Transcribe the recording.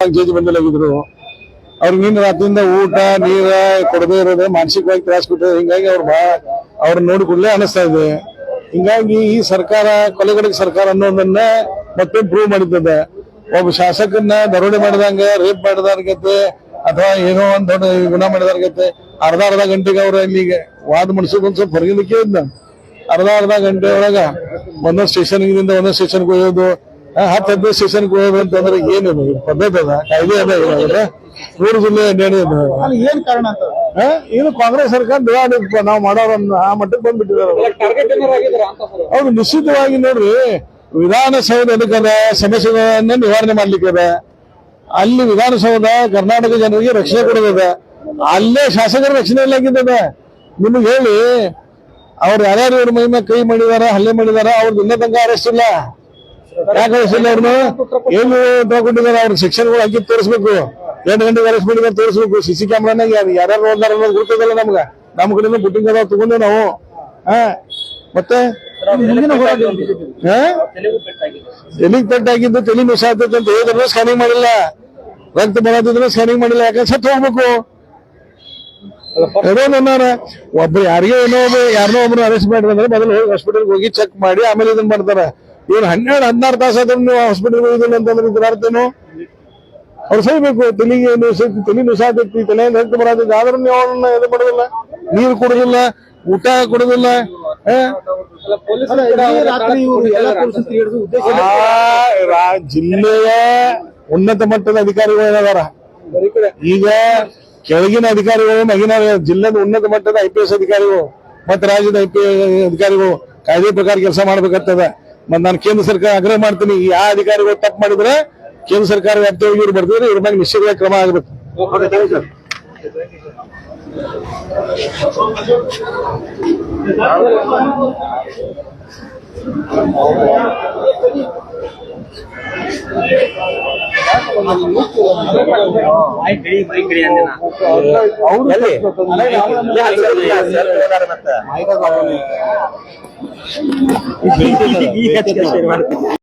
ಕೊಟ್ಟಾಗ ಜೇಜಿ ಬಂದಿಲಾಗಿದ್ರು. ಅವ್ರಿಗೆ ನಿನ್ನ ರಾತ್ರಿಯಿಂದ ಊಟ ನೀರ ಕೊಡದೇ ಇರೋದು ಮಾನಸಿಕವಾಗಿ ತ್ರಾಸ ಕೊಟ್ಟರೆ, ಹಿಂಗಾಗಿ ಅವ್ರ ನೋಡಿಕೊಳ್ಳೆ ಅನಿಸ್ತಾ ಇದೆ. ಹಿಂಗಾಗಿ ಈ ಸರ್ಕಾರ ಕೊಲೆಗಡಕ ಸರ್ಕಾರ ಅನ್ನೋದನ್ನ ಮತ್ತೆ ಪ್ರೂವ್ ಮಾಡಿದ್ದದ. ಒಬ್ಬ ಶಾಸಕನ್ನ ದರೋಡೆ ಮಾಡಿದಂಗ, ರೇಪ್ ಮಾಡಿದಾರ್ಗತ್ತೆ ಅಥವಾ ಏನೋ ಒಂದ್ ದೊಡ್ಡ ಗುಣ ಮಾಡಿದಾರ್ಗತ್ತೆ ಅರ್ಧ ಗಂಟೆಗೆ ಅವ್ರ ಇಲ್ಲಿಗೆ ವಾದ ಮುಡಿಸೋದು ಒಂದ್ ಸ್ವಲ್ಪ ಹೊರಗಿಂದ ಕೇಳಿದ್ನ. ಅರ್ಧ ಗಂಟೆ ಒಳಗ ಒಂದೊಂದು ಸ್ಟೇಷನ್ಗಿಂದ ಒಂದೊಂದು ಸ್ಟೇಷನ್ಗೆ ಹೋಗೋದು, 10-15 ಸ್ಟೇಷನ್ಗೆ ಹೋಗೋದು ಅಂತಂದ್ರೆ ಏನಿದೆ ಪದ್ಧತಿ ಅದ, ಕಾಯ್ದೆ ಅದ. ಇವಾಗ 3 ಜಿಲ್ಲೆ ಅಡ್ಡಾಡಿದ್ರು. ಏನ್ ಕಾರಣ ಅಂತ ಇದು ಕಾಂಗ್ರೆಸ್ ಸರ್ಕಾರ ದೇವಾಡಿಪ್ಪ ನಾವು ಮಾಡೋರನ್ನ ಆ ಮಟ್ಟಕ್ಕೆ ಬಂದ್ಬಿಟ್ಟಿದ್ದಾರೆ. ಹೌದು, ನಿಶ್ಚಿತವಾಗಿ ನೋಡ್ರಿ, ವಿಧಾನಸೌಧ ಎದಕ್ಕದ ಸಮಸ್ಯೆಗಳನ್ನ ನಿವಾರಣೆ ಮಾಡ್ಲಿಕ್ಕದ. ಅಲ್ಲಿ ವಿಧಾನಸೌಧ ಕರ್ನಾಟಕ ಜನರಿಗೆ ರಕ್ಷಣೆ ಕೊಡೋದದ, ಅಲ್ಲೇ ಶಾಸಕರ ರಕ್ಷಣೆ ಇಲ್ಲಾಗಿದ್ದದ. ನಿಮಗೆ ಹೇಳಿ, ಅವ್ರು ಯಾರ್ಯಾರು ಇವ್ರ ಮೈ ಕೈ ಮಾಡಿದಾರ, ಹಲ್ಲೆ ಮಾಡಿದಾರ, ಅವ್ರದ್ದು ಇನ್ನೂ ತನಕ ಅರೆಸ್ಟ್ ಇಲ್ಲ. ಯಾಕೆ ಅರೆಸ್ಟ್ ಇಲ್ಲ? ಅವ್ರನ್ನ ಏನು ತಗೊಂಡಿದ್ದಾರೆ? ಅವ್ರ ಸೆಕ್ಷನ್ಗಳು ಹಾಕಿ ತೋರಿಸ್ಬೇಕು. 8 ಗಂಟೆಗೆ ಅರೆಸ್ಟ್ ಮಾಡಿದಾರೆ ತೋರಿಸ್ಬೇಕು. CC ಕ್ಯಾಮ್ರಾನಾಗ ಯಾರ್ಯಾರು ನೋಡ್ದಾರ ಅನ್ನೋದು ಗೊತ್ತಿದ್ದಲ್ಲ ನಮ್ಗ. ನಮ್ಮ ಕಡೆಯಿಂದ ಬುಟ್ಟಿಂಗ್ ಅದಾವ ತಗೊಂಡು ನಾವು. ಮತ್ತೆ ತೆಲಿಗೆ ಪೆಟ್ಟಾಗಿದ್ದು, ತಲೆ ಮಿಸಾಗ್ತೈತೆ ಅಂತ ಹೇಳಿದ್ರೆ ಸ್ಕ್ಯಾನಿಂಗ್ ಮಾಡಿಲ್ಲ, ರಕ್ತ ಬರೋದಿದ್ರೆ ಸ್ಕ್ಯಾನಿಂಗ್ ಮಾಡಿಲ್ಲ. ಯಾಕಂದ್ರೆ ಸತ್ತು ಹೋಗ್ಬೇಕು. ಒಬ್ರು ಯಾರನ್ನೋ ಒಬ್ರು ಅರೆಸ್ಟ್ ಮಾಡಿದ್ರೆ ಮೊದಲು ಹೋಗಿ ಹಾಸ್ಪಿಟಲ್ಗೆ ಹೋಗಿ ಚೆಕ್ ಮಾಡಿ ಆಮೇಲೆ ಇದನ್ನ ಮಾಡ್ತಾರ. ಇವ್ರು 12-16 ತಾಸ ನೀವು ಹಾಸ್ಪಿಟಲ್ ಹೋಗಿದಿಲ್ಲ ಅಂತಂದ್ರೆ ಇದ್ರ ಅರ್ಥನು ಅವ್ರು ಸಹಿಬೇಕು. ತಲೆ ನುಸಾತೈತಿ, ತಲೆಯಿಂದ ರಕ್ತ ಬರತೈತಿ, ಆದ್ರೂ ನೀವು ಅವ್ರನ್ನ ಇದು ಮಾಡೋದಿಲ್ಲ, ನೀರು ಕೊಡೋದಿಲ್ಲ, ಊಟ ಕೊಡೋದಿಲ್ಲ. ಜಿಲ್ಲೆಯ ಉನ್ನತ ಮಟ್ಟದ ಅಧಿಕಾರಿಗಳು ಅದಾರ. ಈಗ ಕೆಳಗಿನ ಅಧಿಕಾರಿಗಳು, ಮಗಿನ ಜಿಲ್ಲೆದ ಉನ್ನತ ಮಟ್ಟದ IPS ಅಧಿಕಾರಿಗಳು ಮತ್ತೆ ರಾಜ್ಯದ IPS ಅಧಿಕಾರಿಗಳು ಕಾಯ್ದೆ ಪ್ರಕಾರ ಕೆಲಸ ಮಾಡ್ಬೇಕಾಗ್ತದ. ಮತ್ ನಾನು ಕೇಂದ್ರ ಸರ್ಕಾರ ಆಗ್ರಹ ಮಾಡ್ತೀನಿ, ಯಾವ ಅಧಿಕಾರಿಗಳು ತಪ್ಪು ಮಾಡಿದ್ರೆ ಕೇಂದ್ರ ಸರ್ಕಾರ ವ್ಯಾಪ್ತಿಯಾಗಿ ಇವ್ರು ಬರ್ತಿದ್ರೆ ಇವ್ರ ಮೇಲೆ ನಿಶ್ಚಿತವಾಗಿ ಕ್ರಮ ಆಗಬೇಕು.